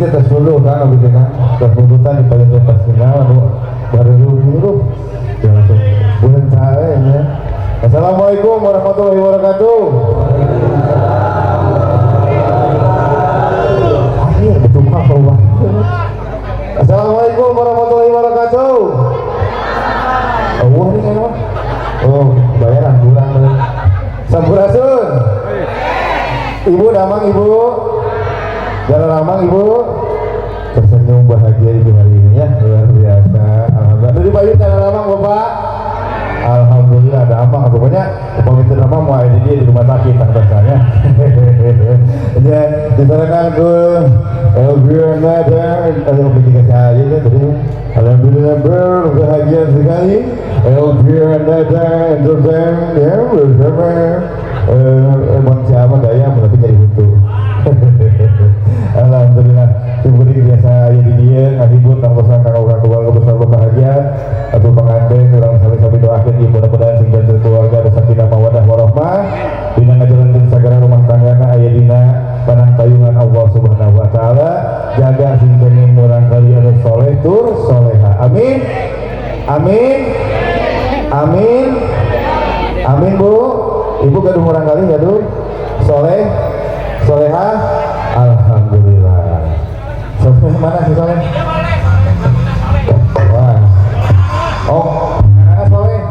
tes dulu kan begitu kan. Tes tuntutan di paling pas final baru dulu. Ya langsung bulan tahun ya. Assalamualaikum warahmatullahi wabarakatuh. Akhir betul apa? Assalamualaikum warahmatullahi wabarakatuh. Oh ini kan apa? Oh bayaran kurang. Sampurasun. Ibu damang ibu. Jalan ramang ibu. Tersenyum bahagia ibu hari ini ya, luar biasa. Alhamdulillah. Dari Bayu jalan ramang bapak. Alhamdulillah ada amang. Pokoknya pemimpin ramang mau ada dia di rumah sakit rasanya. Ya disarankan ke Elvira ada ketika saya tadi. Alhamdulillah berbahagia sekali. Elvira Endozen ya bersama emang siapa daya tapi jadi untuk. Alhamdulillah seperti biasa ya di dia ngahibur tanpa sangka keluarga besar berbahagia atau pengantin orang sampai doakan di mudah-mudahan sehingga keluarga ada sakinah mawaddah warahmah dina ngajalankeun sagala rumah tanggana aya dina panang tayungan Allah Subhanahu wa taala jaga sing kenging urang kali anu soleh tur soleha amin amin amin amin bu ibu gaduh urang kali gaduh soleh soleha alhamdulillah. Soleh mana sih soleh? Wah. Oh, mana soleh?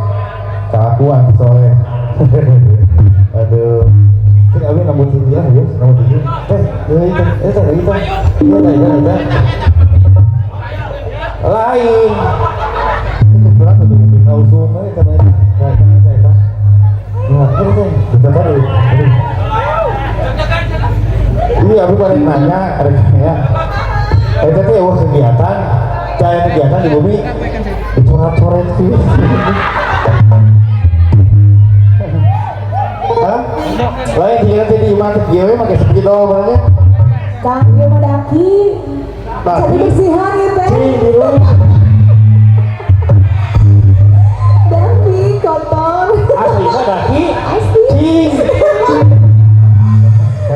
Kelakuan soleh. Aduh. Cek abis nomor 7 ya, nomor 7. Lain. Itu berapa tuh mungkin kau semua itu namanya. Nah, ini. Iya, aku paling nanya, ya. Tadi ya kegiatan, kayak kegiatan di bumi, dicoret-coret sih. Hah? Lain dia nanti di iman kegiatan pakai seperti doang banget. Kang, dia mah daki. Jadi bersihan ya teh. Daki kotor. Asli mah daki. Asli.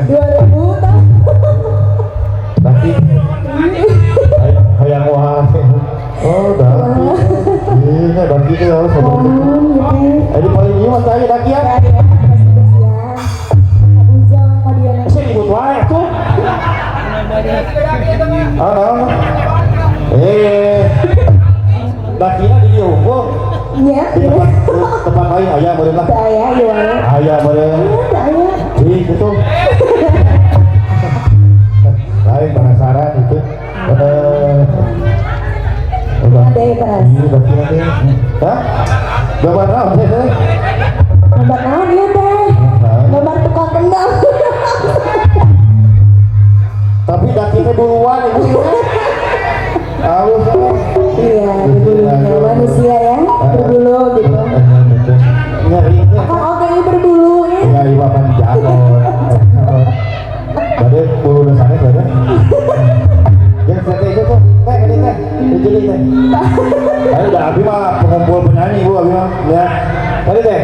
2000 tah. Daki. Hayang wah. Oh, daki. Iya, daki itu harus sama. Ini paling ini mas saya daki ya. Saya ikut wae tuh. Dakinya di diukur. Iya. Tempat lain ayah boleh lah. Saya jual. Ayah boleh. Saya. Gitu. Lain penasaran itu. Ada keras. Ini daki nanti. Hah? Gambar naon sih teh? Gambar naon ya teh? Gambar tukang kendang. Tapi dakinya duluan ibu ya. Halus. Iya, berbulu manusia ya, berbulu gitu. Nyari itu. Oke, berbulu ya. Ya, ibu akan jalan. Tadi bulu dasarnya berapa? Yang sate itu tuh, ini teh, jadi teh. Ayo udah Abi mah pengumpul penyanyi ibu Abi mah, ya. Tadi teh.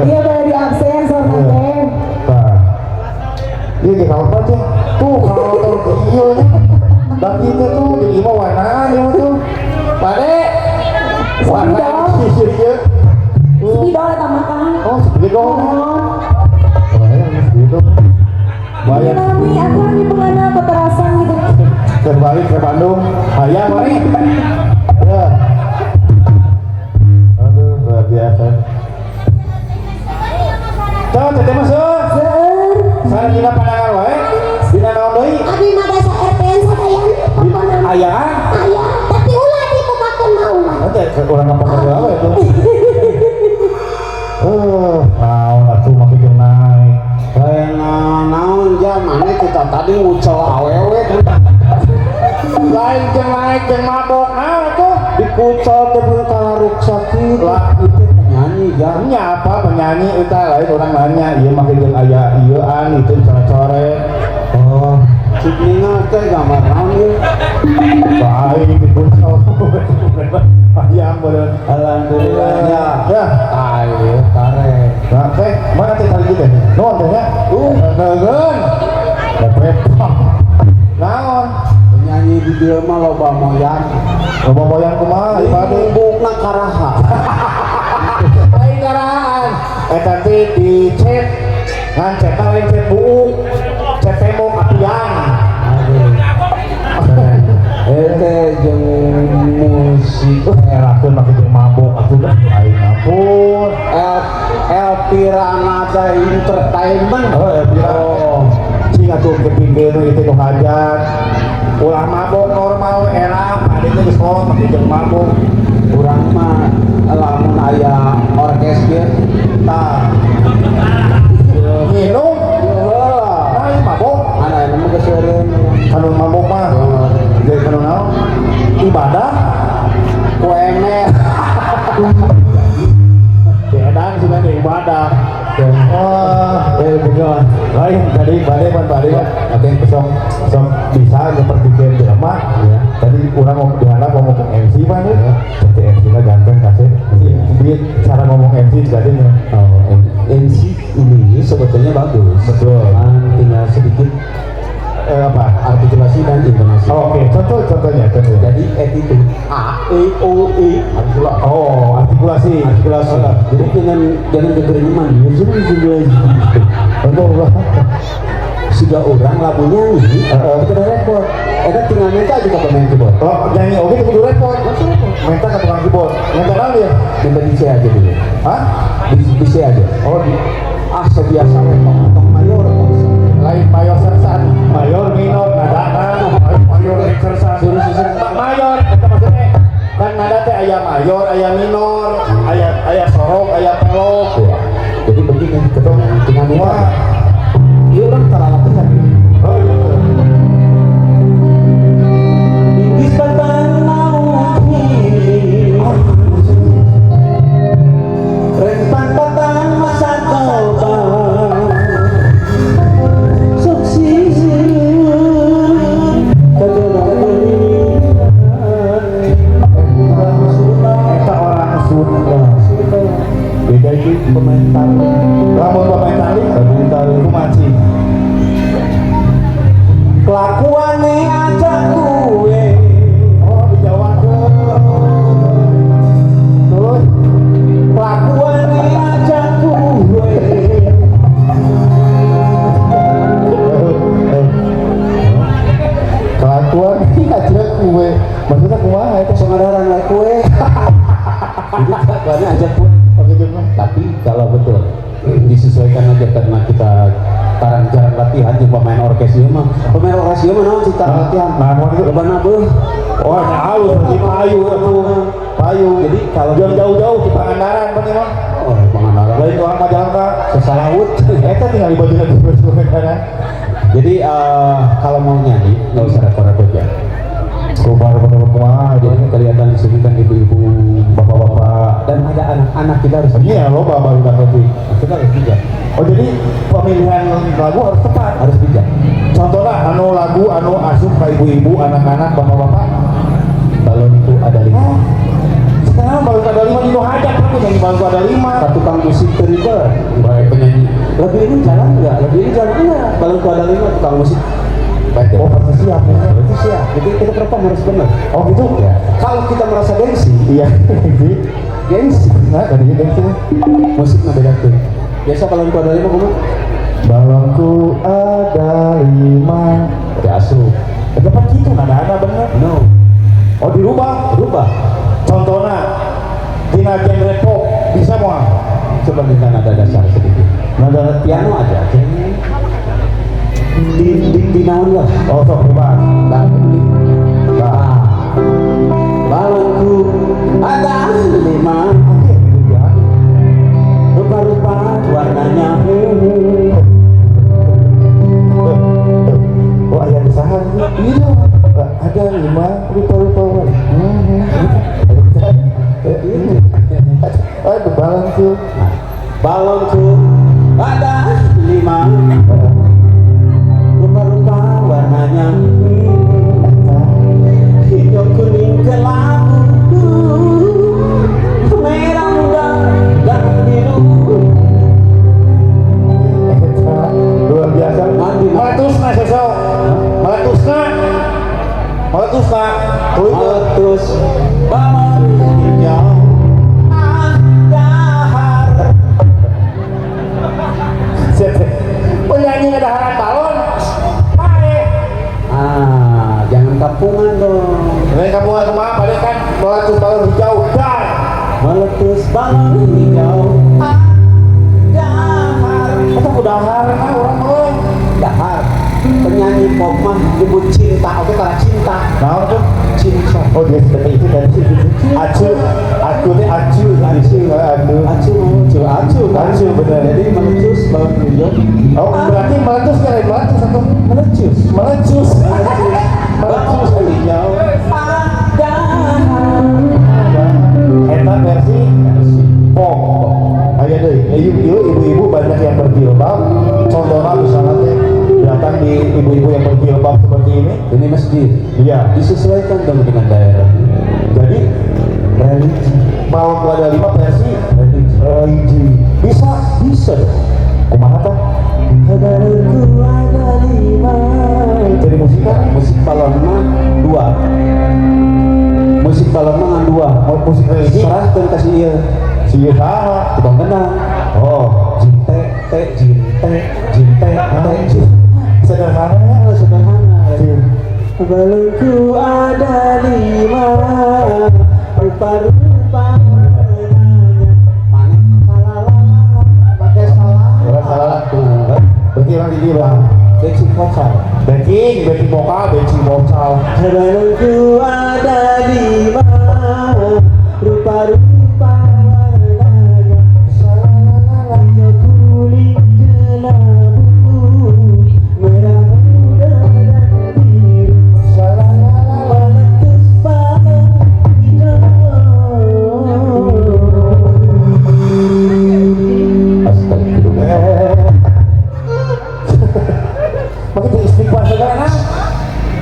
Dia boleh di absen soalnya teh. Nah, ini kita apa sih? Tuh kalau tahu iya nih. Daki itu tuh jadi mau warna dia tuh. Pade. Warna sisirnya. Spidol eta makan. Oh, spidol. Gitu. Bayar. Nami aku lagi pengen keterasan gitu. Terbalik ke Bandung. Hayang mari. Ya. Aduh, luar biasa. Tuh, teteh masuk. Seur. Saya dina pandangan wae. Dina naon deui? Abi mah dasa RPN sadayana. Ayaan. Aya, tapi ulah dibukakeun mau. Nanti orang kampung apa itu? Naon atuh makin naik. Kayak naon zaman kita tadi ngucel awewe Lain jeung naik jeung mabok naon atuh? dikucel teh kana ruksaki lah itu penyanyi Ini apa penyanyi eta lain orang nanya ieu mah jeung aya ieuan itu coret-coret. oh cipninga teh gambar naon ieu Baik dikucel. Ayam boleh. alhamdulillah ya Ya. ayo kare Nah, teh, mana teh tadi teh? Nuhun teh nya. Neugeun. Lepet. Dia mah loba moyang. Loba moyang kumaha ibade? Bukna karaha. Lain karaan. Eta teh dicet ngan cetna lain cet buuk. Cet tembok apian. Ete jeung musik Erakeun make jeung mabok atuh dah lain ampun. El Piranha Entertainment. Oh, cing atuh kepingin itu nu hajat. Ulah mabok normal era, ade teh geus kolot make jeung mabok. Urang mah lamun aya orkes ge tah Minum, heula. lain mabok. Ana mah geus eureun. Kanu mabok mah, jadi kanu naon? Ibadah. Kuemer. Bedan sebenarnya ibadah. Wah, betul. Lain tadi badai ada yang kesong bisa seperti drama. Ya. Tadi orang mau diharap ngomong ke MC mah ya. Jadi MC nya ganteng kasih. Dia cara ngomong MC jadinya. Oh, MC ini sebetulnya bagus. Betul. Tinggal sedikit Apa? artikulasi dan intonasi. Oke, contohnya. Jadi attitude A E O E artikulasi. Oh, artikulasi. Jadi jangan dengerin mandi. Sudah Betul. sudah orang lagunya ini kita udah repot. Tinggal minta juga pemain keyboard. Oh, nyanyi oke itu kudu repot. Minta ke tukang keyboard. Minta naon ya? Minta di C aja dulu. Hah? Di C aja. Oh, Sebiasa tong mayor. lain mayor sersan, mayor minor nadana, mayor sersan, mayor itu maksudnya kan nada teh aya mayor, aya minor, aya sorok, aya pelok. Ya. Jadi begini, tinggal minta. Iya orang salah latihan. Oh, iya. Bibis batang nauhi, rempang batang masa coba. Beda itu pemain tali. Lamun pemain tali kumaci. Kelakuannya aja gue. Oh, dijawakeun. Terus Kelakuannya aja gue. kelakuan aja kue. Maksudnya kumaha itu? Sengadaran lah kue. Jadi kelakuannya aja gue. Tapi kalau betul disesuaikan aja karena kita tarang jalan latihan di pemain orkes ieu mah. Pemain orkes ieu mah naon cita latihan? Nah, mau itu Lobana beuh. oh, halus di payu atuh. Payu. Jadi kalau jangan jauh-jauh di Pangandaran pan emang. oh Pangandaran Lain orang Majalengka. sesalaut. Eta tinggal di baju lagi Pangandaran. Jadi kalau mau nyanyi nggak usah repot-repot ya. Kumaha kumaha Jadi kelihatan di sini kan ibu-ibu, bapak-bapak dan ada anak-anak kita harus iya loba baru tapi kita harus bijak. oh jadi pemilihan lagu harus tepat. Harus bijak. Contohnya anu lagu anu asup ka ibu-ibu, anak-anak, bapak-bapak. Balon itu ada 5. Sekarang baru ada 5 dino hajat aku jadi baru ada 5. Satu tukang musik terlibat. Baik penyanyi. Lebih ini jalan enggak? Lebih ini jalan enggak? Balon itu ada 5 tukang musik. Baik. Oh, pasti siap ya. Berarti siap. Jadi kita perform harus benar. Oh gitu Ya. Kalau kita merasa gengsi, iya. gengsi. Nah, tadi gengsi. Musik mah beda tuh. Biasa balon itu ada 5 kumaha? Balonku ada 5. Dari asup. Dapat gitu nada bener. No. Oh dirubah. Berubah. Contohnya tina genre pop bisa mau Coba minta nada dasar sedikit. nada Piano aja. Di naon lah. oh sok bebas. Nah, balonku ada 5. Oke gitu ya. Rupa-rupa warnanya. Oh ayah desahan iya ada 5 rupa-rupa warna. Aduh balonku. Balonku ada 5. Rupa-rupa warnanya. Hijau kuning kelabu, merah muda dan biru. meletus nak. Meletus balon hijau dahar. Penyanyi ngedaharan balon. Jangan kampungan dong. Ini kamu rumah pada kan meletus balon hijau dan Meletus balon hijau dahar. itu udahar kan orang. Dahar. Penyanyi pop mah nyebut cinta, oke karena cinta. Nah itu Cinta. oh dia seperti itu dari situ. Acu benar. Jadi meletus balon hijau. Oh berarti meletus kali meletus atau Melecus. melecus. Meletus hijau dahar. Eta versi pop. Ayo deh, ibu-ibu banyak yang berjilbab. Contohnya misalnya teh datang di ibu-ibu yang berjilbab seperti ini. Ini masjid. Iya. Disesuaikan dong dengan daerah. Jadi Religi. mau ada 5 versi religi. Bisa dong. Kumaha tah? Kadarku ada 5. Jadi musik kan? Musik balon mah 2. Musik balon mah 2. Musik religi. Serahkan kasih ieu. Si sama. Tukang kenang. Oh, Jinte, jinte. sederhana. Sederhana. Jin. Balonku ada 5. Rupa-rupa warnanya. Mana? Salah. Pakai salah. Orang salah. Berarti orang di dia bang. Kecil kocar. Backing vokal, backing vocal. Balonku ada 5. Rupa-rupa warnanya. Hijau kuning kelabu, merah muda dan biru. Meletus balon hijau. Astagfirullah. Begitu istighfar segala.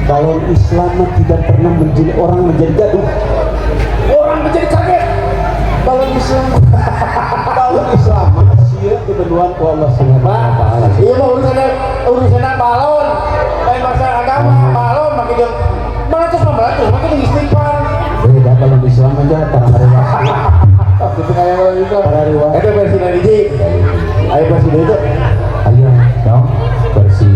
Kalau Islam mah tidak pernah menjadi orang menjadi gaduh. Orang menjadi kaget. Kalau Islam manusia kebenaran ku Allah Subhanahu wa taala. Iya mah urusan balon. Lain masalah agama, balon makin jeung meletus makin istighfar. Beda kalau Islam aja tarang rewasa. Itu kayak balon itu. Tarang rewasa. Ada versi religi. Ayo versi itu. Ayo, No. versi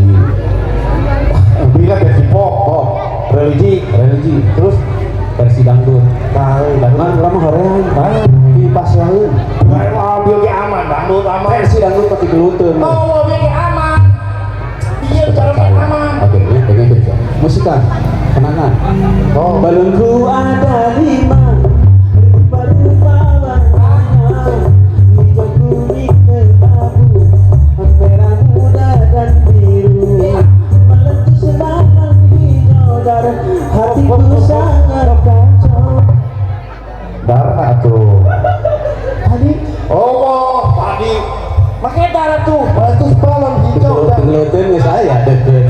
Bila versi pop, religi, terus versi dangdut. tahu dangdut. Mana lama horean? Di pasyaeun. Mobil ge aman, dangdut aman. Versi dangdut pati geluteun. Oh, mobil ge aman. Iya, cara aman. Oke, ini pengen kerja. Musikan, kenangan. Oh, Balonku ada 5. Rupa-rupa warnanya. Hijau kuning kelabu, merah muda dan biru. Meletus balon hijau darah, hatiku sangat kacau. darah tuh. Tadi Oh, tadi. Makanya darah tuh, meletus balon hijau dan geluteun geus aya deket.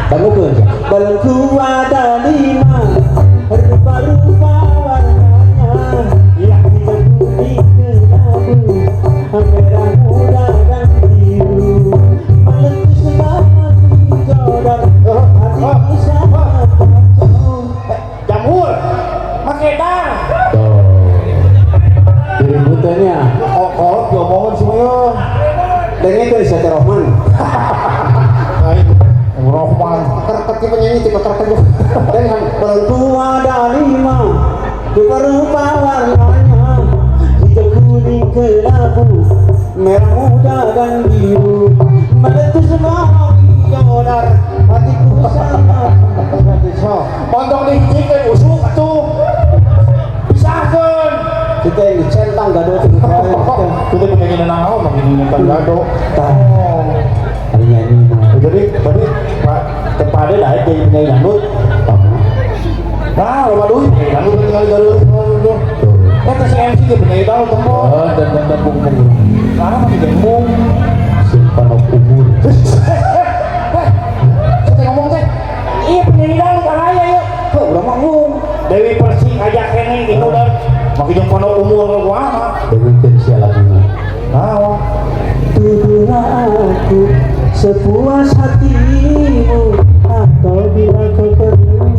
Kamu kerja. Balonku ada 5. Rupa-rupa warnanya. Hijau kuning kelabu, merah muda dan biru. Meletus balon hijau darah, hatiku sangat kacau. jamur. Make darah. Tuh. Diributannya. Kolot diomongin semuanya. Dan itu di Sate Rohman. Ayo, Rohman. Kerket penyanyi tipe kerket. Dan balonku ada 5. Rupa-rupa warnanya. Hijau kuning kelabu, merah muda dan biru. Meletus balon hijau darah, hatiku sangat kacau. Pondok dihijikeun usuk atuh. Pisahkeun. Kita yang dicentang gado itu Kita pengen naon makin nonton gado. Oh. hari nyanyi mah. Jadi berarti Pak kepada dah jadi penyanyi dangdut. Nah, loba duit penyanyi dangdut tinggal gado. Eta si MC ge penyanyi dangdut temo. Dan bung. Sekarang masih gembung. Simpan umur. Kita ngomong teh. Iya penyanyi dangdut araya ya. Kok udah manggung. Dewi Persik ajak kene gitu dan makin jeung pondok umur kumaha. Dengan sia laguna. Naon? Tuduhlah aku sepuas hatimu, atau bila kau perlu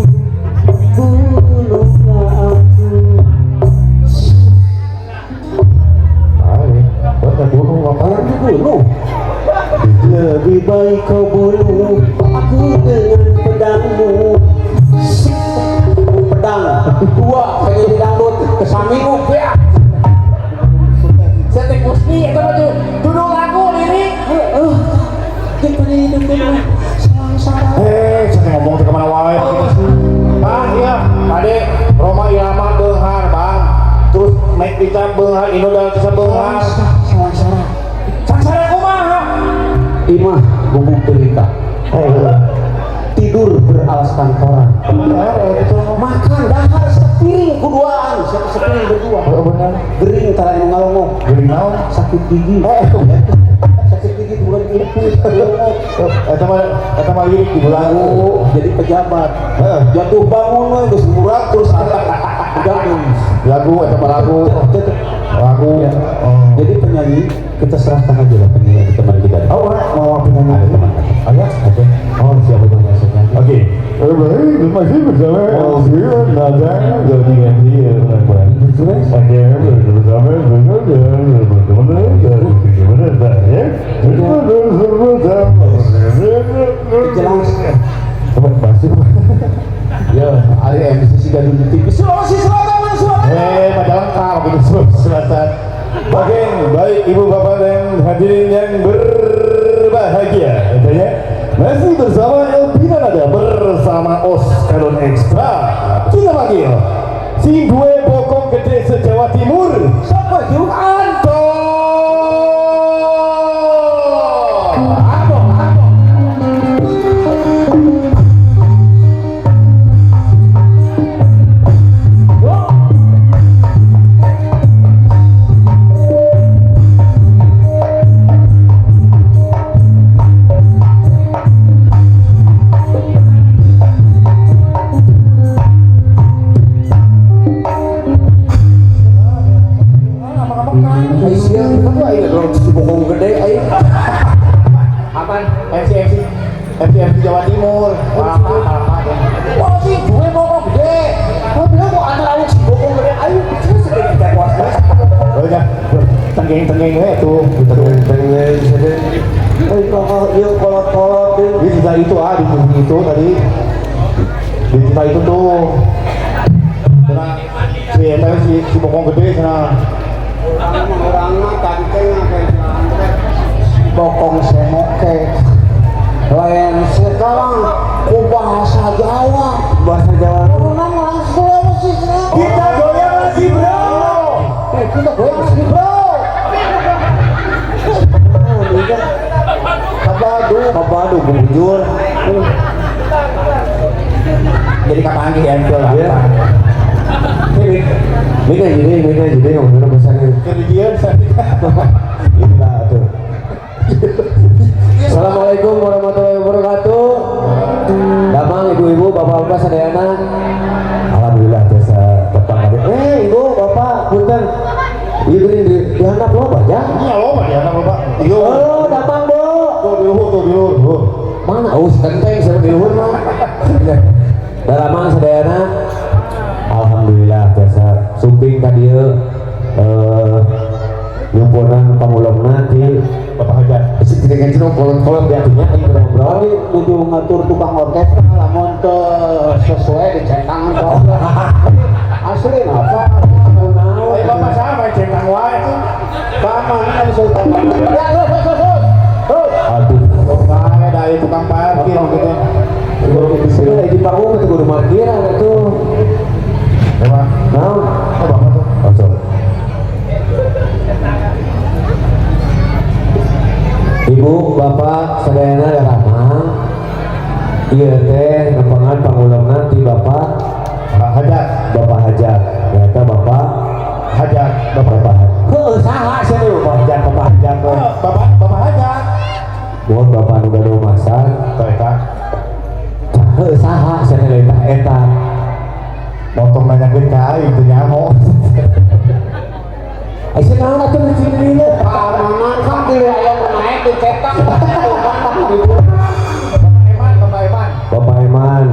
lebih baik kau bunuh aku dengan pedangmu. Pedang dua kayak di dangdut kesamimu ya. Setek musni itu mah duduk lagu lirik. Kita hidup dengan sengsara. Saya ngomong ke mana wae. Bang, iya, Pade, Roma Irama beunghar, Bang. Terus naik kita beunghar, Inodal bisa beunghar. Sengsara. Sangsara kumaha? Imah gubuk derita. Tidur beralaskan koran. Makan dahar sepiring kuduaan, sepiring berdua. Gering tara anu ngalongok. Gering naon? Sakit gigi. Sakit gigi bukan itu. Eta mah lirik di lagu. Jadi pejabat. Jatuh bangun we geus murah terus gabung. Lagu eta mah lagu. Lagu. Jadi penyanyi kita serahkan aja lah penyanyi teman kita. Oh, mau penyanyi Ada teman. Ayah, oke. Oh, siapa penyanyi? Oke. Baik, masih bersama Elvira Nada jadi ganti Oke, bersama teman-teman dari gimana saya? Jelas. Masih. Ya, hari MC si Gadun di TV. Sulawesi Selatan mana suara? Majalengka begitu Sulawesi Selatan. Oke, baik ibu bapak dan hadirin yang berbahagia, katanya masih bersama Elvira Nada bersama Oskalon Extra. Kita panggil si gue bokong gede se-Jawa Timur. Siapa itu? Anton. Aisyah, kamu ayo dong si bokong gede ayo. Aman, MC Jawa Timur. Wah si gue bokong gede. Kau bilang mau anak awak si bokong gede ayo. Terus segede kita kuasa. Oh ya, tenggeng we tuh. Tengen sede. Kalau dia kolot-kolot Di cerita itu di movie itu tadi. Di cerita itu tuh. Karena si bokong gede sana. orangnya kanteng kayak bokong semoke. Lain sekarang ku bahasa Jawa. Orang langsung sih. Kita goyang lagi bro. Kita goyang lagi bro. Kabadu bujur. Jadi kapangi ya itu lah. Beda jadi ngomongin besarnya. Kerjaan saya. Inilah tuh. Assalamualaikum warahmatullahi wabarakatuh. Damang ibu-ibu, bapak-bapak sadayana. Alhamdulillah biasa tetap ada. Ibu, bapak, punten. Ieu geuning dihandap loba ya? Iya loba ya anak bapak. Iya. Oh, damang, Bu. Tuh di luhur. Mana? Kenteng saya di luhur mah. Damang sadayana. Alhamdulillah biasa sumping ka dieu nyumpunan pamulungna ti Bapak Hajar. dengan cino kolon-kolon biasanya ayo ngobrol kudu ngatur tukang orkestra lamun teu sesuai dicentang tong. Asli apa? Ayo bapak sama centang wae. Paman kan sultan. Ya, aduh Bapak dari tukang parkir gitu. sini lagi panggung itu kudu parkir itu Bapak. nah Bapak tuh. kosong ibu bapak sadayana daramang ieu teh nempangan pangulungna ti bapak Bapak Hajar. ternyata bapak Hajar. heuh saha sia teh bapak Hajar Bapak Hajar. buat bapak nu gaduh masak Tuh eta. heuh saha sia teh lain tah eta Potong nanyakeun ka aing teu nyaho. aya naon atuh di sini ieu Paman kan diri aya naik dicetak. Bapak Iman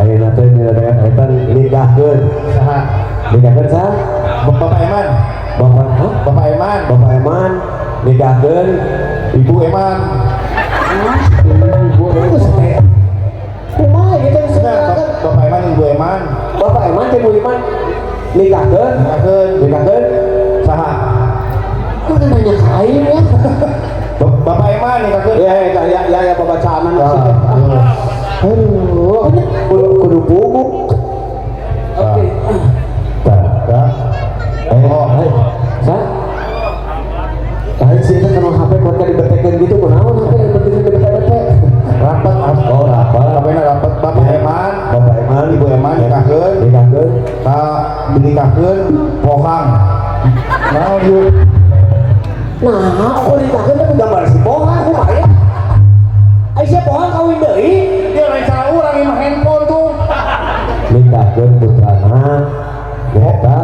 ayeuna teh nyadayan eta ninggalkeun Saha? ninggalkeun saha Bapak Eman. bapak hah Bapak Eman. Bapak Iman ninggalkeun Ibu Eman. mah nikahkeun saha Kok nanya kain ya? Bapak Eman nih kakek. ya pembacaan Aduh, kudu bubuk. oke. Sih kan HP mereka dibetekan gitu, kenaon HP dibetekan bete-bete. Rapat rapat Bapak Eman Ibu Eman nikahkeun ka dinikahkeun pohang. Nah, yuk. Nah, aku nikahkeun teh gambar si Pohang kumaha? Aisyah Pohang kawin deui. Dia lain salah urang imah handphone tuh. Nikahkeun putrana eta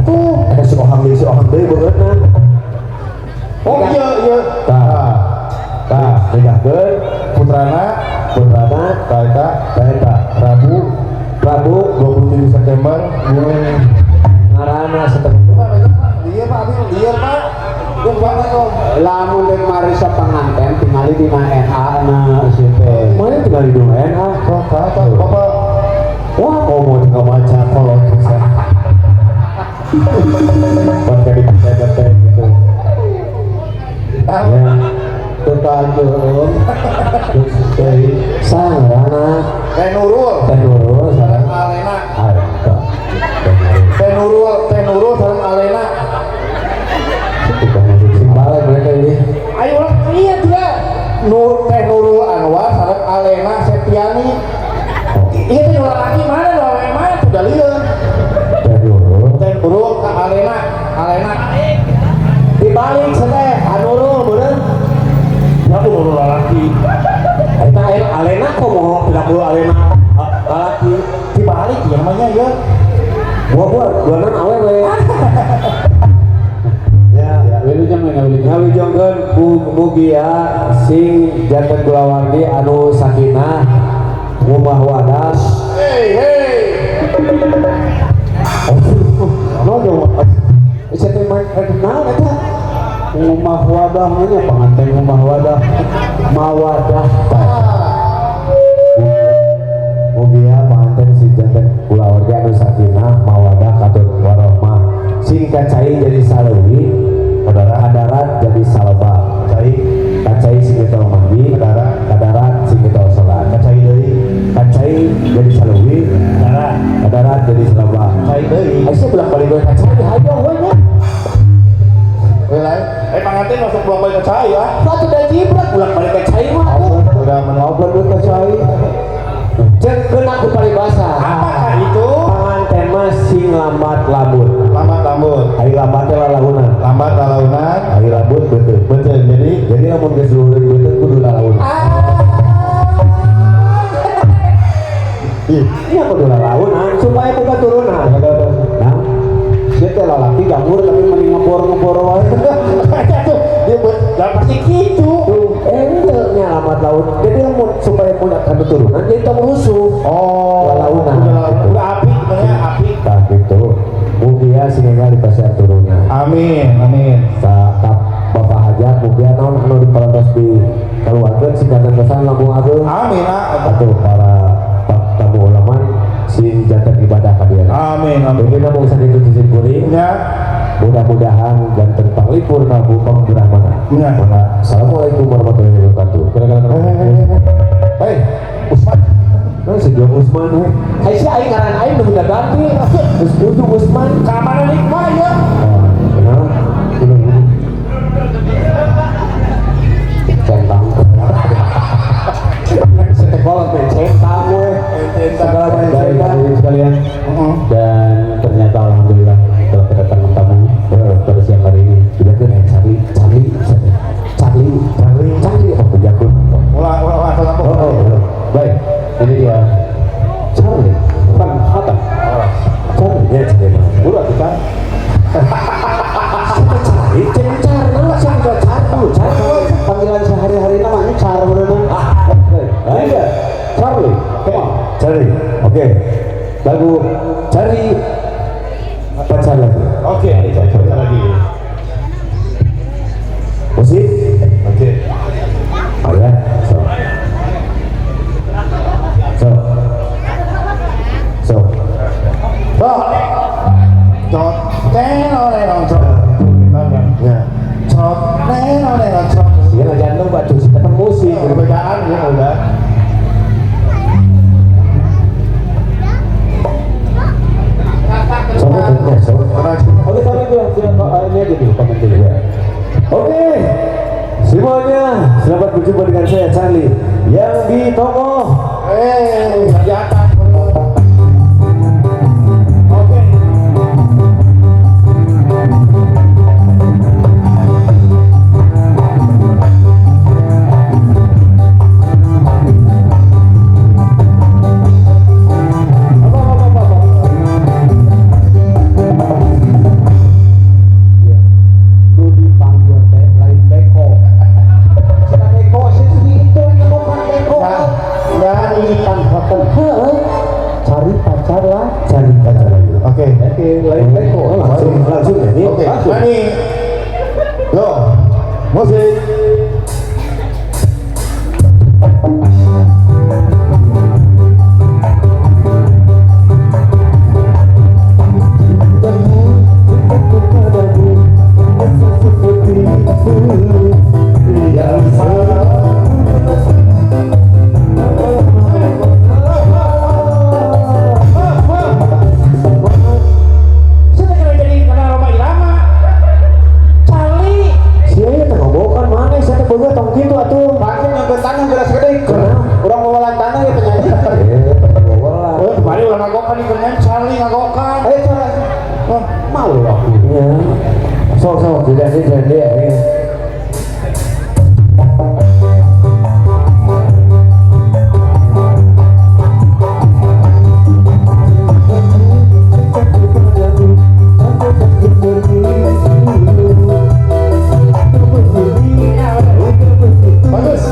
tuh ada si Ohang deui beungeutna. Oh iya. Tah nikahkeun putrana ka eta Rabu 27 September. Ngaranna setengah Dia Pak. lamun deuk marisa panganten tingali dina NA na SMP. Mana tinggal di NA? Bapak. Wah, mau tinggal baca kolot bisa. Pakai di bete gitu. Ya, total jeung terus dari sangarana Teh Nurul sareng Alena. Teh Nurul sareng Alena. Simbalai mereka ini. Ayo lah lihat juga. Teh Nurul Anwar sareng Alena Septiani. Iya teh orang lagi mana orang mana sudah lihat. Teh Nurul ke Alena. Dibalik seteh Nurul bener. Ya Nurul lagi. Eta Alena kok mau tidak perlu Alena laki Dibalik ya namanya ya. dua nan awewe. Ya, wilujengkeun mugia sing janten kulawargi anu sakinah ngubah wadas. Hey. No dong. Bisa terima kenal eta. Ngubah wadah nya panganten ngubah wadah. Mawadah. Mugia panganten si janten kulawargi anu sakinah mawadah katut warahmah. Sing kacai jadi saleuwi, kadarat jadi salba. Kacai sing kita mandi, kadarat sing kita salat. Kacai jadi saleuwi, kadarat jadi salba. Cai deui. Aisyah bilang balik gue kacai hayo we nya. Panganten masuk buang balik ke cai ya. Satu dan jibrat bilang balik kacai mah. Udah menobel Balik kacai. Cek kena ku paribasa. Apakah itu? Panganten mah sing lambat lambut. Lambat lambut. Hari lambatnya lalaunan. Lambat lalaunan. Hari lambut betul. Jadi lamun geus luhur betul kudu lalaunan. Iya kudu lalaunan supaya bukan turunan. Nah, sieu teh lalaki jamur tapi mending ngebor wae. Dia pasti gitu. Ente nya alamat laut. Jadi lamun supaya punya kan turunan jadi tong musuh. Lalaunan. Udah api sebenarnya api. Tah gitu. Mugia singa dipasar turunan. Amin. Tak Bapak Hajat mugia naon anu diparantos di keluarga singkatan kesan Lampung Agung. Amin. Atau para tamu ulama sing jantan ibadah kadieu. Amin. Jadi namun usah ditutusin kuring. Ya. Mudah-mudahan jantan panglipur Prabu Pangurahmana. Ya. Assalamualaikum warahmatullahi wabarakatuh. Hei, Usman. Nah, sejauh Usman, hai si aing ngaran aing udah ganti. Terus butuh Usman. Keamanan nikmah ya. Kenal? Centang. Setekolot main centang gue. Segala macam centang sekalian. Dan ternyata alhamdulillah telah kedatangan tamu pada siang hari ini. Tidak kena Charlie. Oh, penjago. Ulah apa? Oh. Baik, ini dia Charlie Van Hatten. Charlie, ya Charlie. Udah kita. Charlie. Panggilan sehari-hari namanya Charlie. Iya, Charlie. Come on, Charlie. Oke. Lagu Charlie pacar lagi. Oke, coba lagi. Musik. Oke. Oh ya, so. tokoh. Kelihatan. Oke. Lu dipanggil teh lain beko. Sudah beko sih itu yang bukan beko. Nyanyi Tanpakan cari pacar lah. cari pacar lagi. Oke. Oke, lain beko. Langsung ya. Ini Oke. langsung. Nyanyi. Go. Musik. Malu aku. Sok tidak sih dia. Bagus.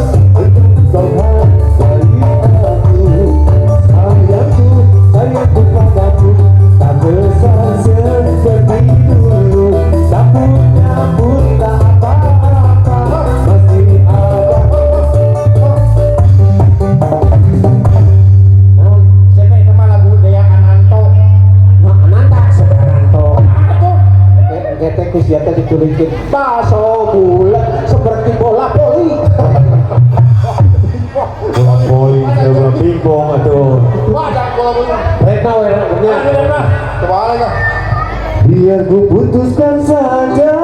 Siapa yang nama lagu Dayang Ananto? Ketek kusiata ditulikin baso bulat seperti bola voli. Bola voli, bola pingpong atau Wadah bola voli. Retna Nah, coba lagi. biar ku putuskan saja,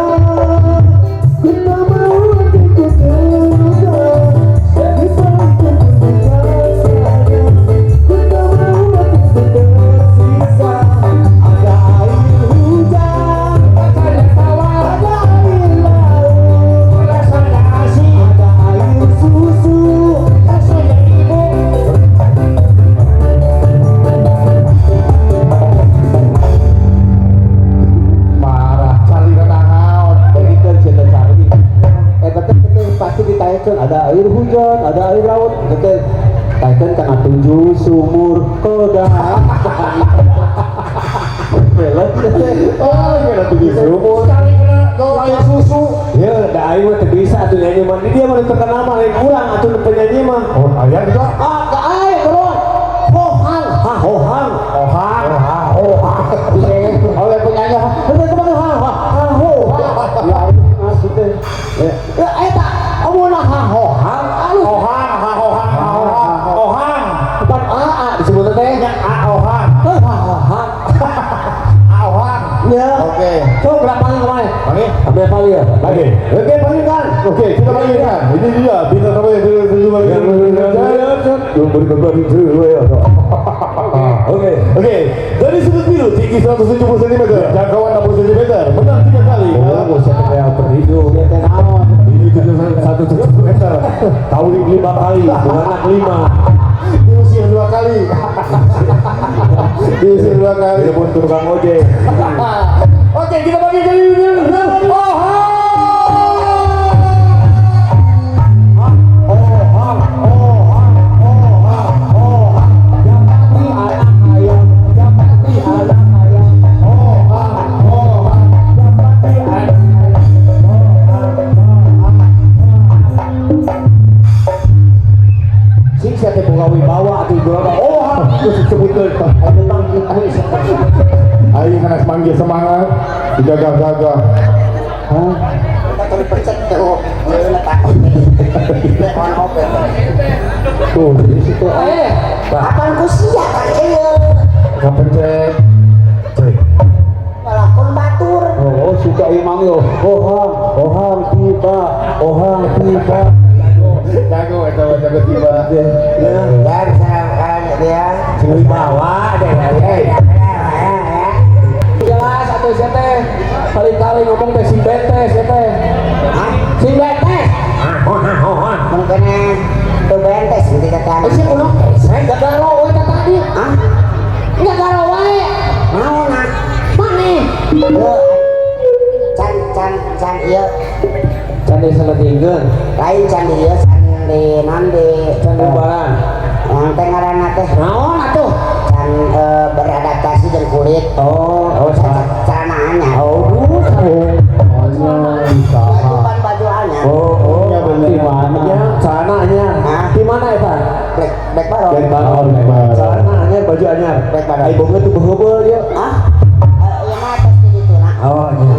ku tak mau hatiku terluka. Daripada putuskan saja, ku tak mau hatiku tersisa. Ada air hujan, ada tawa, ada air laut, rasanya asik. Ada air susu, rasanya ibu. Marah, cari ketangan. Begitu cinta cari. Tapi pasti ditaikkan ada air hujan, ada air laut. Kita taikkan karena 7 sumur koda. Oh, kena tujuh sumur. Sekali kena kau air susu. Ya, ada air mah bisa tuh nyanyi mah. Dia mah terkenal mah lain kurang atuh penyanyi mah. Oh, ayah juga. Ke air bro. Hohang, ha hohang. Ohang. Oleh penyanyi, bener kemana ha ha ho. Ya maksudnya. Ya eta amunah ha hohang. Ohang, ohang. Bukan a disebut teh nya a Ohang. hohang. Ohang. Ya. Oke. Coba berapa kali kemarin? Lagi? Ambil paling ya? Lagi. Oke, paling kan? Oke, kita lagi kan. Ini dia bintang apa yang Oke, dari sudut biru tinggi 170 cm, jangkauan 60 cm, menang 3 kali. Oh, saya kayak berhidup. Ya teh naon? Ini 170 meter, Tauling 5 kali, anak 5. diusir 2 kali. Diusir 2 kali. Dia pun tukang ojek. Oke, kita bagi jadi Sing saya teh boga wibawa atuh boga. Oh, terus disebutkeun. Aya tangki Ayo kena manggil semangat, digagah-gagah. Hah? Tuh, di situ. Kapan ku sia kan Kapan cek? Cek. ngelakon batur. Oh, suka ieu manggil. Ohang tiba. Jago eta mah jago tiba. Dan sekarang dia Cui bawa deh ya. jelas atau siapa kali-kali ngomong teh sing betes siapa sing betes mungkin tuh bentes gitu kata sih kuno saya gak garo eta tadi gak garo wae mau nak mana can iya Can diseletingkeun. lain can iya can di nandi Can bubaran. yang teh ngaranna teh naon atuh can beradaptasi dengan kulit celananya baju anyar Di mana? Celananya. Di mana eta? black baron Celana anyar, baju anyar. Ai boga tuh heubeul ieu. iya mah tos di ditu na Oh, iya.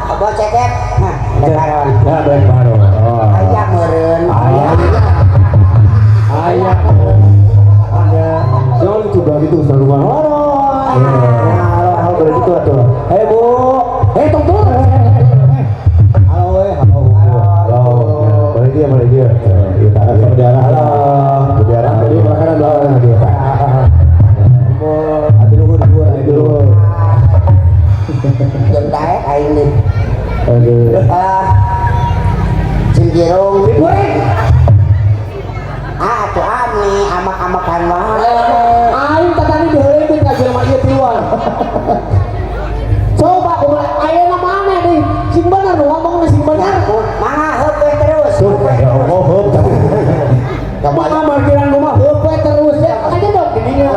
bawa ceket black baron Ya, black baron. Oh. aya meureun Ayah. Jangan coba gitu sama rumah. Halo, berarti itu atuh. Hei Bu. Hei tunggu. Halo, halo. Boleh dia. Kita ada berdiara. Halo. Berdiara. Tadi makanan belakang dia. Bu, ati dulu. jeung daek aing nih Aduh. Cimjirung atuh ami amak-amakan wae Aing tadi diheuleupin ka jelema ieu tiluan. Coba ulah ayeuna mana nih? Sing bener nu ngomongna sing bener. mangga heupeun terus Oh, heup. kembali Mama markiran rumah heup terus ya. Aja dong gininya.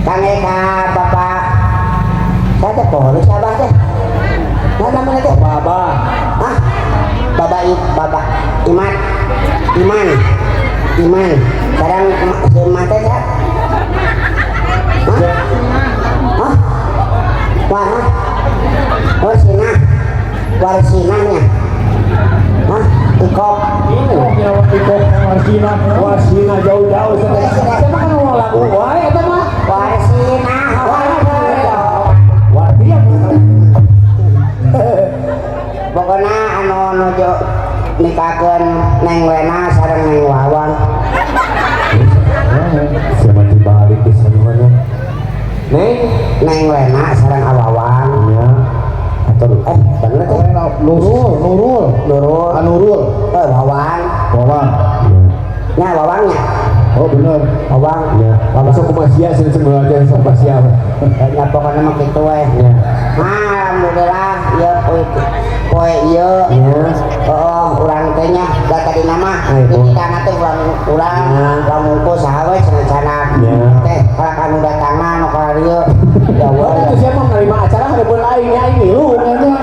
Kang Eka Bapak saya pohon siapa teh nah namanya teh Baba. Bapak Iman sekarang Iman teh ya Warsinanya Ikop Warsina jauh-jauh. Siapa kan mau lagu wae eta mah. Warsina Wartia. pokoknya anu nuju nikahkeun Neng Lena sareng Neng Wawan Siapa dibalik di sanuana? Neng Lena sareng Awawan Ya. Atau bener teh Nurul. Wawan Wawan. nya Wawannya Oh bener. Wawan Ya. Masuk ke Masia sih sebenarnya sama Masia. ya pokoknya mah kitu we Ya. alhamdulillah ieu poe ieu urang teh nya da tadi nama nikahna teh urang ngungkus saha we cenah teh kalau anu datang mah nu ka dieu ya Wah, itu siapa menerima acara ada pun lainnya ini lu kayaknya.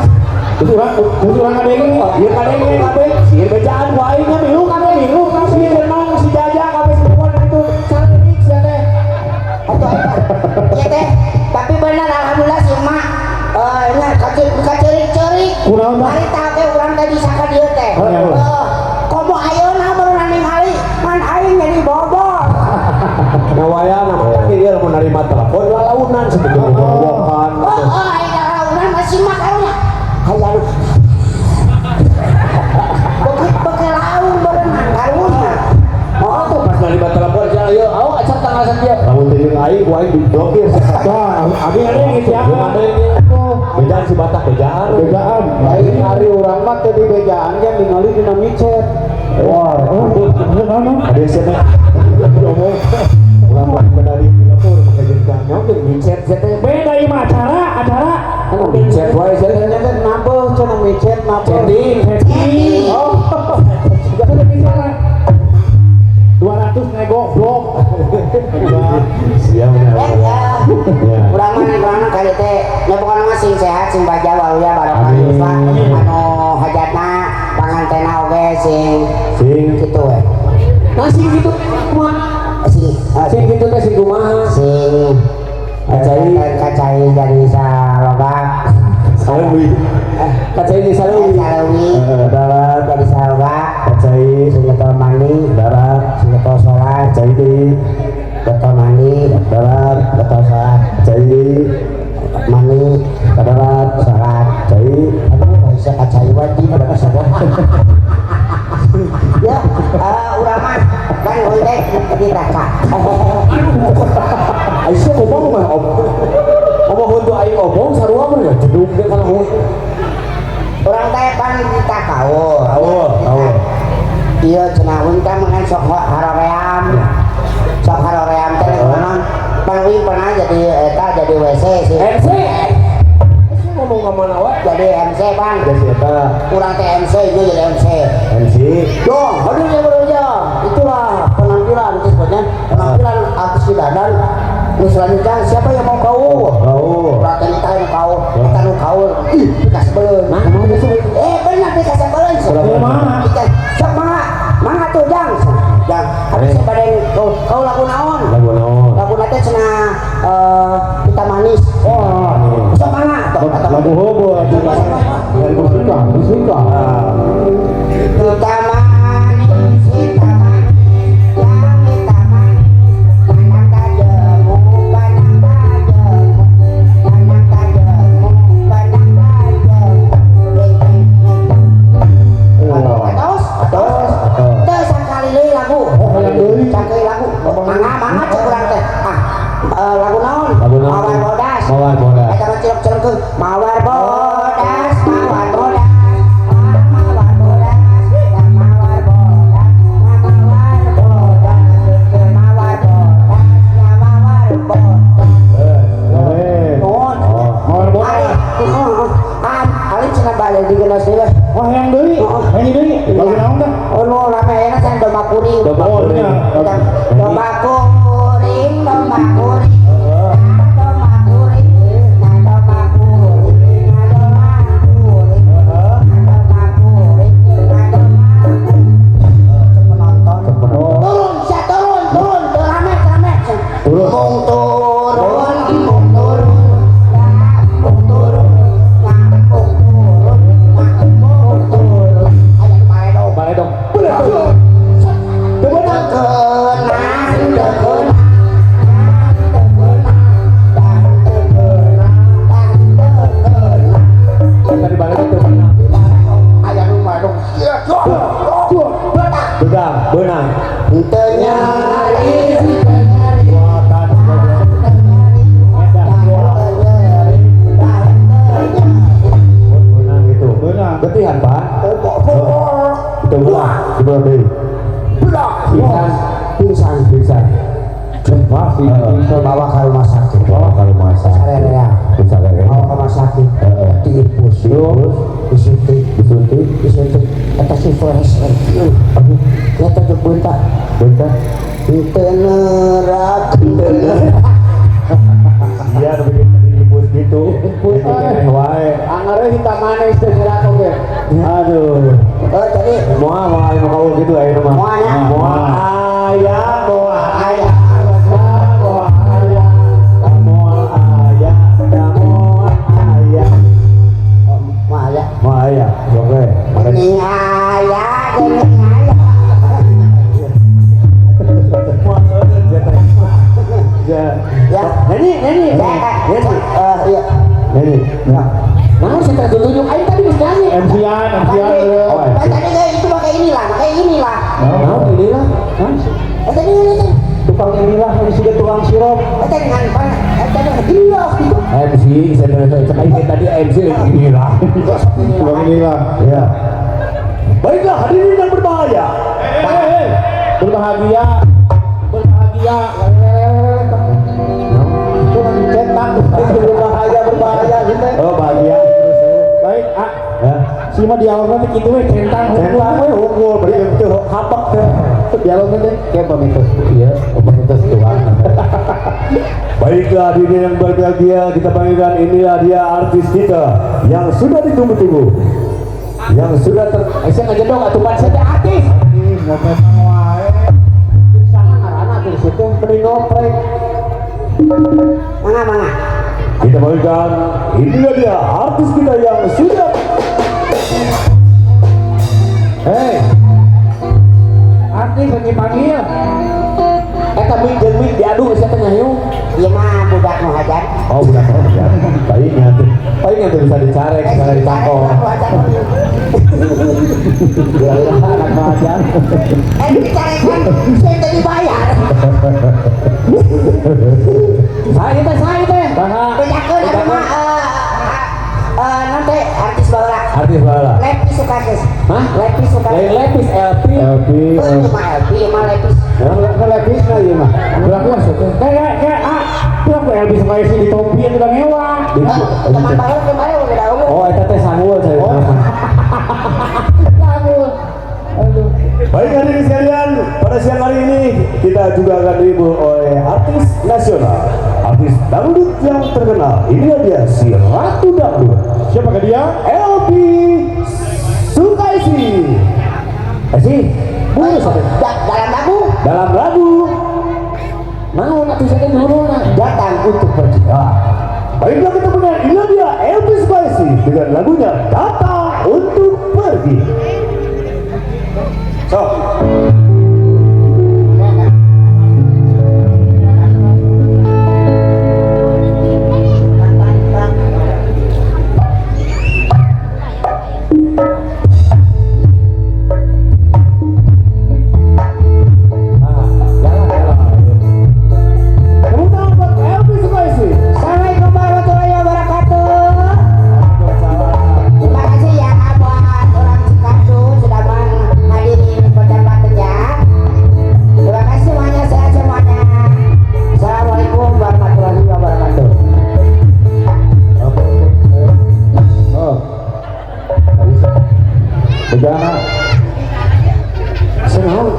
Itu orang kadenge, dia kadenge kabeh. Sieun bejaan ku aingnya milu kadenge milu kasih renang si Jaja kabeh semua itu cantik sia teh. atuh ya teh tapi bener alhamdulillah si emak nya kacerik-cerik Kunaon tah? mari tah teh urang teh bisa ka dieu teh komo ayeuna baru ningali man aing jadi bobor Nah wayana mah dia menerima telepon lalaunan seperti bobokan. aing launan masih mak ayeuna hayang bekel laun berenang karunya Oh tuh pas menerima telepon dia ayo awak acak tanggal saja. Lamun teh jeung aing ku aing diblokir. Wah, abi ada yang siapa? Ada yang bejaan si Batak bejaan. Lain hari urang mah teh di bejaan kan ningali dina micet. Wah, ada siapa? Ulang medali dapur pakai jengkang nyok jeung micet teh. Beda ieu mah acara. Anu micet wae cenah teh nampeuh cenah micet nampeuh. Chatting. Oh. Jangan lebih sana. 200 nego blok. Siap ya. urang mah kali teh nya pokona mah sing sehat sing baja waluya barokah anu hajatna pangantena oge sing kitu we Masih gitu mah. Sing gitu teh sing kumaha? sing kacai jadi saloga Salwi. Kacai di Salwi. darat jadi saloga Kacai sing getol mandi darat. sing getol salat Kacai di getol mandi darat. getol salat Kacai di mandi darat. salat Kacai aduh bisa kacai wajib pada kesadaran. Ya, urang mah kan euy teh kita Kak. Aisyah ngomong mah ngomong untuk aing ngomong sarua mah ya jedug teh kana Urang teh pan kita kaul. Kaul. Ieu cenah ulin ka meunan sok haroream. Sok haroream teh naon? Pan pernah jadi jadi WC sih. MC ngomong ka mana wae Jadi MC Bang. geus eta Urang teh MC itu jadi MC. MC Dong, aduh ya beruja. Itulah penampilan disebutnya penampilan artis kita dan selanjutnya siapa yang mau kau? Perhatian kita yang kau, kita nu kau. Ih, dikasih belen. Nah, mau disebut Benar dikasih belen. Kumaha? Sok mangga tuh jang. Jang, habis badan kau lagu naon? Lagu nanti cenah kita manis. Oh, sok mangga. lagu hobo lagu suka Kita manis, kita manis, yang kita manis, pandang tajammu, pandang tajammu, pandang tajammu, pandang tajammu. Terus sekali deui lagu. Sekali lagu. Mangga cek urang teh. Lagu naon? Mawar bodas. Eta mah cilok-cilok mawar bodas, mawar bodas. Mawar bodas, mawar bodas, mawar bodas, mawar bodas, mawar bodas. Ali cenah balik di geus deui. Wah yang deui, ini deui. Lagu naon teh? Oh no, rame enak kan domba kuring. Domba kuring. Domba kuring, domba kuring. Domba kuring. Nah, domba kuring. Nah, domba kuring. Domba kuring. Nah, domba kuring. Penonton. Turun, saya turun. Rame. Mung turun. Mung turun. Mung turun. Mung turun. Mung turun. Ayo kemarin dong. Balik dong tadi balik itu benang benang gitu getihan Pak itu benang deui pingsan wah bawa ke rumah sakit Sarerea bawa ke rumah sakit diipus disuntik kata si flash kita tuh bentak tenerak iya begitu dibus gitu wae angare hitam manis tenerak oke aduh jadi moal mau gitu ayo mah Moalnya? moal ayah Maya, oke. Gini ayah, gini ayah. Ya, Neni. iya. Neni. Nah, saya tunjuk aja tadi bisa nyanyi. MC-an. Tadi itu pakai inilah. Nah, inilah. Tadi ini. Tukang inilah yang sudah tukang sirup. Tadi dengan tadi gila. MC, saya tadi MC inilah. Tukang inilah. Ya. Baiklah hadirin yang berbahagia. Berbahagia. Itu kan cetak. Berbahaya gitu. Oh, bahagia. Baik, Ya. si mah dialognya teh kitu we centang unggul beri itu hapak teh. dialognya teh Kayak pemitos ya, pemitos doang. Baiklah hadirin yang berbahagia, kita panggilkan inilah dia artis kita yang sudah ditunggu-tunggu, yang sudah Saya ngajak dong, atupan saja artis. ngopet wae Sangat arana tuh situ beri ngoprek. Mana? kita panggilkan inilah dia artis kita yang sudah. artis yang dipanggil Eta mie diadu saya tanya yuk. Iya mah budak mau hajar. Oh bukan ya, baiknya tuh. Baik yang bisa dicarek, bisa dicakok. Ya anak macan. Dicarekan, saya tadi bayar. Saya teh. Bedakeun anu mah nanti artis baheula. Artis bala. Lepis Sukakis. Hah? Lepis Sukakis. Lain lepis LP. Itu mah LP, mah lepis. Ya lepis lah ieu mah. Berapa maksudnya? Kayak aku LP supaya sih di topi itu udah mewah. Teman baheula kemarin udah umum. Oh, eta teh sanggul saya. Baik hadirin sekalian, pada siang hari ini kita juga akan dihibur oleh artis nasional, artis dangdut yang terkenal. Ini dia si Ratu Dangdut. Siapakah dia? Elvi Sukaisi. Buru sampai Dalam lagu dalam lagu. Mau atuh saya dulu Datang untuk pergi. Baiklah kita dengar, ini dia Elvi Sukaisi dengan lagunya Datang untuk Pergi. So. Assalamualaikum warahmatullahi wabarakatuh. Terima kasih ya buat orang Cikadu sudah menghadiri perdebatannya. Terima kasih semuanya, sehat semuanya. Assalamualaikum warahmatullahi wabarakatuh. Oh. Bagaimana? Senang.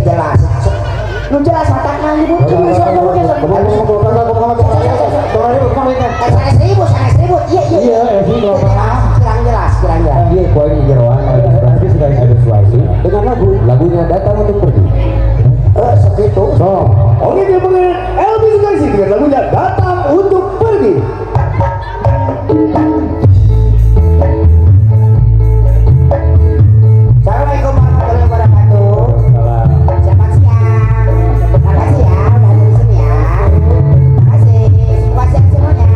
Jelas. Lu jelas otaknya gitu. Iya. Kurang jelas. Iya, poin jeroan Elvis Sukaisi dengan lagunya Datang untuk Pergi. Segitu. So, oke dia mengenai Elvi Sukaisi dengan lagunya Datang untuk Pergi. Assalamualaikum warahmatullahi wabarakatuh. Selamat siang. Terima kasih ya udah ada di sini ya. Terima kasih. Selamat siang semuanya.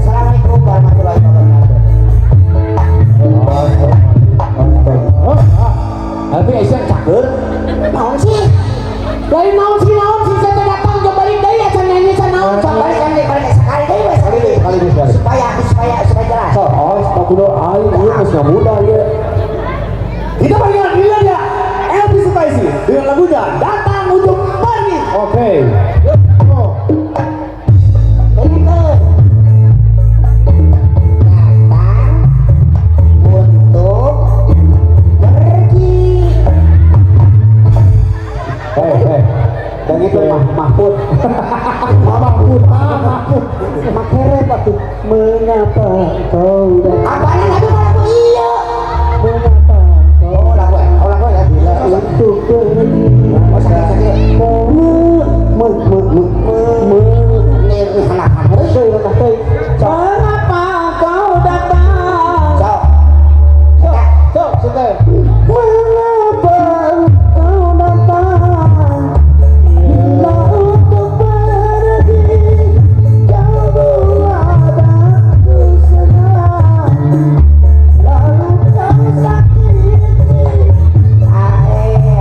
Assalamualaikum warahmatullahi wabarakatuh. Tapi Aisyah cager. Naon sih? Dari naon sih saya datang coba balik deui acan nyanyi can naon coba balik kan balik sekali deui we sekali. Supaya jelas. So, kudu aing ieu geus ngamudah ieu. Kita panggil dia dia Elvi Sukaisi dengan lagunya Datang untuk Pergi. Oke. Dengarkan. Datang untuk pergi. Dan itu Mahfud. Mahfud. Makere batu. Mengapa kau datang? Apaan lagu iya? Mengapa Oh lagu ya. untuk pergi? Oh sakit. Nih halakan. Mengapa kau datang? Sok. Sudah. Mengapa kau datang? Bila untuk pergi, kau buat aku senang. Lalu kau sakiti. Hai.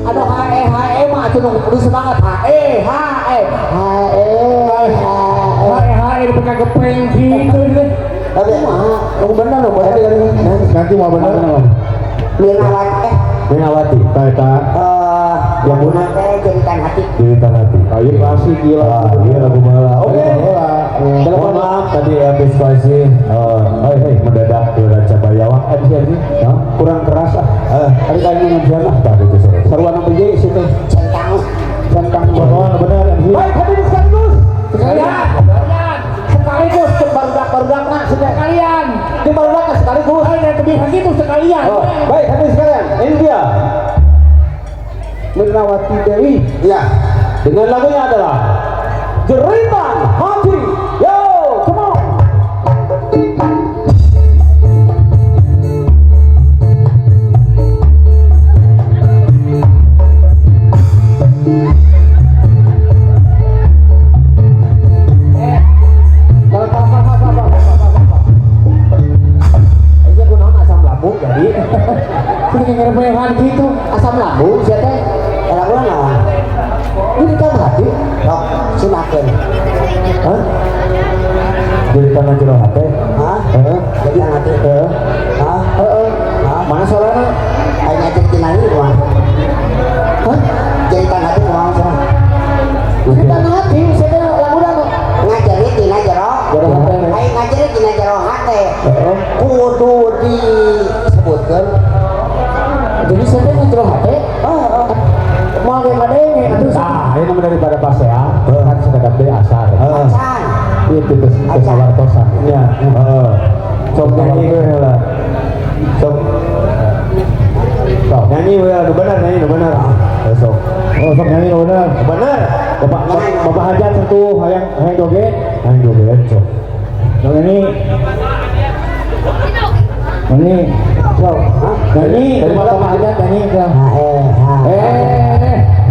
Aduh, hae mah atuh nu kudu semangat hae. Hae dipegang gepeng gitu. Tapi Yang benar loh, Nanti mau benar. Minawati, Taita, yang guna jadikan hati. Cerita hati. Ayo kasih gila. Iya lagu malah. Oke. Telepon maaf tadi Elvis Sukaisi. Mendadak ke Cabayawak. Kurang keras ah. Hari tadi ngejar lah tadi itu seruan apa jadi situ. Centang. Benar. Baik, hadirin sekaligus. Sekaligus barudak nak sekalian. Di barudak sekaligus. Ada kebiasaan gitu sekalian. Baik, hadirin sekalian. Ini dia. Minawati Dewi. Ya. Dengan lagunya adalah Jeritan Hati. Yo, come on. ngeremehan gitu. Asam lambung sia teh. Lagu naon? Ini kan hati. Rok sunahkeun. Hah? Jadi tanah jero hate. Hah? Jadi hati. Hah? Hah? Mana suaranya? Ayo ngajak tinali doang. Hah? Jadi tanah hati doang sana. Jadi tanah hati sia teh lagu naon? Ngajari tina jero. Jero hate. Ayo ngajari tina jero hate. Kudu disebutkeun. Jadi saya teh jero hate. Mau madenge atuh Nah, ini nama daripada pasea, kan sekedap deui asar. Acan. Itu kesawartosan. Ya, sok nyanyi we lah. Sok nyanyi we lah, benar nyanyi benar. Sok. Oh, sok nyanyi benar. Benar. Bapak hajat sentuh hayang joget. Hayang joget, sok. Sok nyanyi. Nyanyi. Sok. Nyanyi, dari Bapak hajat nyanyi ke.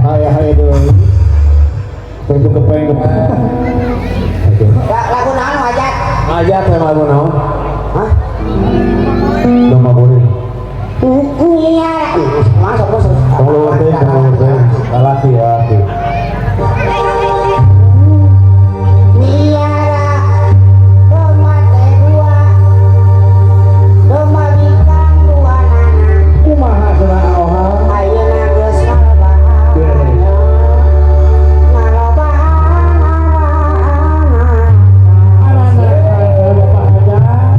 Hai dulu. Tunggu kepeng. Lagu naon wajah? Hajat sama lagu naon? Hah? Domba boring. Iya. Masuk. Tunggu, laki. Miara domba teh dua. Domba bikang dua nana. Kumaha cenah oha? Ayeuna geus malobahan. Malobahan. Bapak hajat.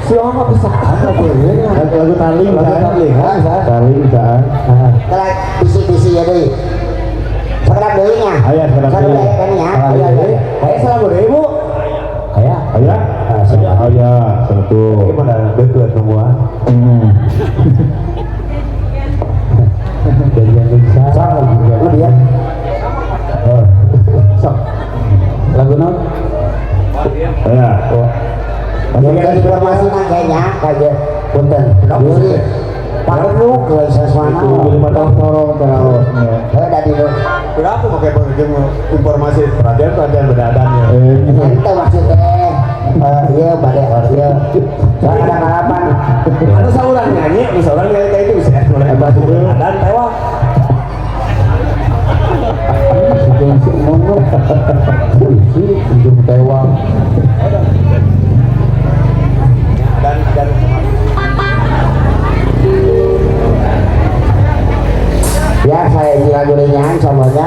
Siapa bisa ada bolehnya. Lagu taling Lagu kan? taling, kan, bisa. Taling kan? Kalau bisi-bisi ya deh. Sekedap dehnya. Ayah, sekedap deui. kan ya. Salam deui. Ayah salam deui, Bu. Ayah. Ayah? Ayah, satu. Gimana deket semua? Janjian bisa. Salam juga. Lu dia. Sok. Lagu non? Ayah. Yang dari informasi kayaknya kayak punten. Dulu pakai lu ke sesuatu. Jadi mata sorong terusnya. Dari lu. Berapa pakai pengen informasi perhatian berdadannya? Itu maksudnya. Iya balik iya. Soalnya ada harapan. Ada seorang nyanyi kayak itu bisa mulai dan tewak. Si mono, si ujung tewak. Dan Ya saya ini lagu nyanyi semuanya.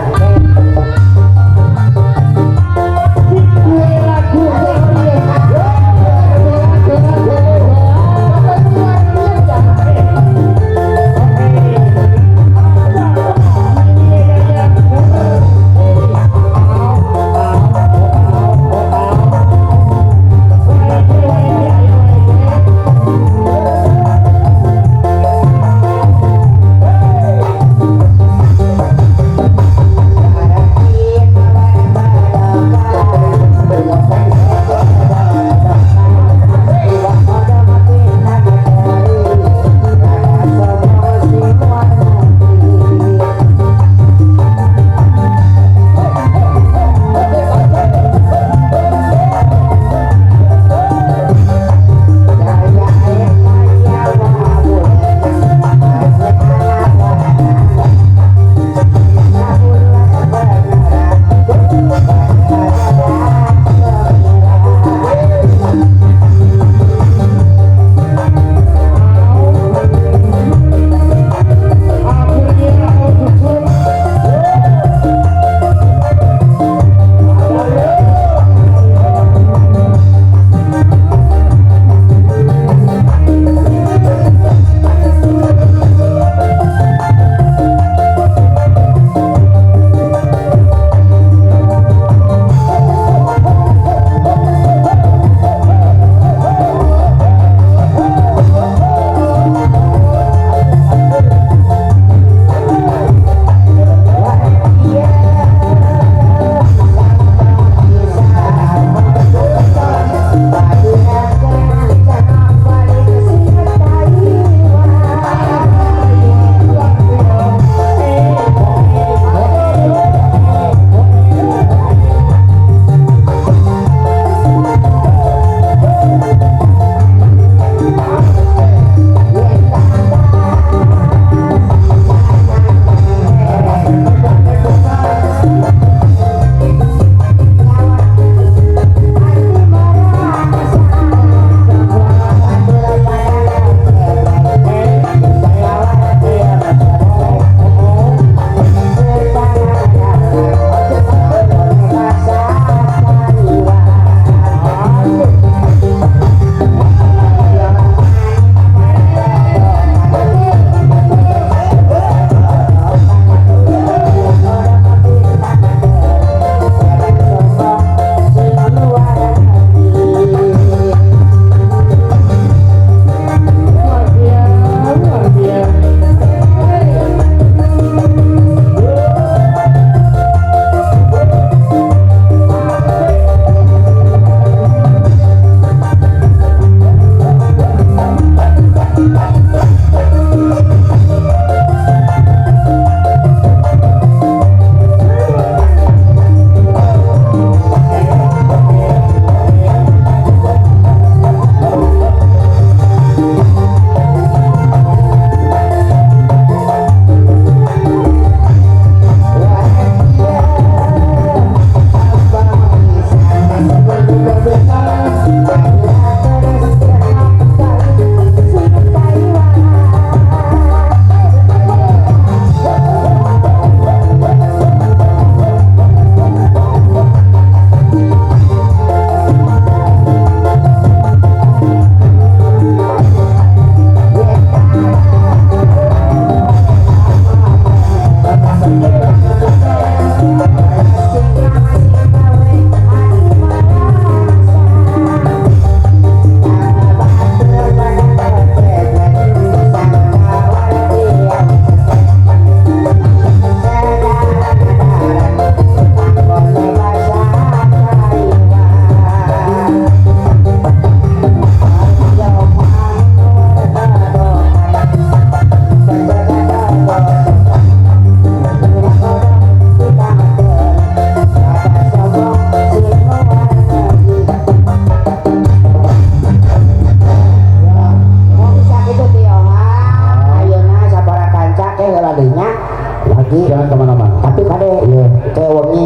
lagi Jangan kemana-mana. tapi kade ya kayak wangi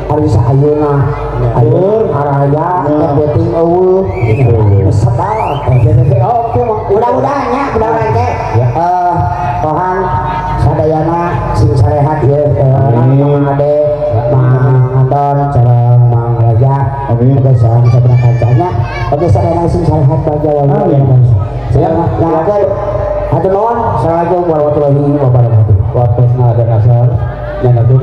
arisa ayuna ayun araya yang penting eueuh sedap oke mudah-mudahannya mudah-mudahan Tuhan sadayana sing sarehat ya Mang Ade Mang Anton sareng Mang Raja oke sareng sabda kancanya oke sadayana sing sarehat baja wae saya nyaga hatur nuhun assalamualaikum warahmatullahi wabarakatuh Waktu ada nasar, yang itu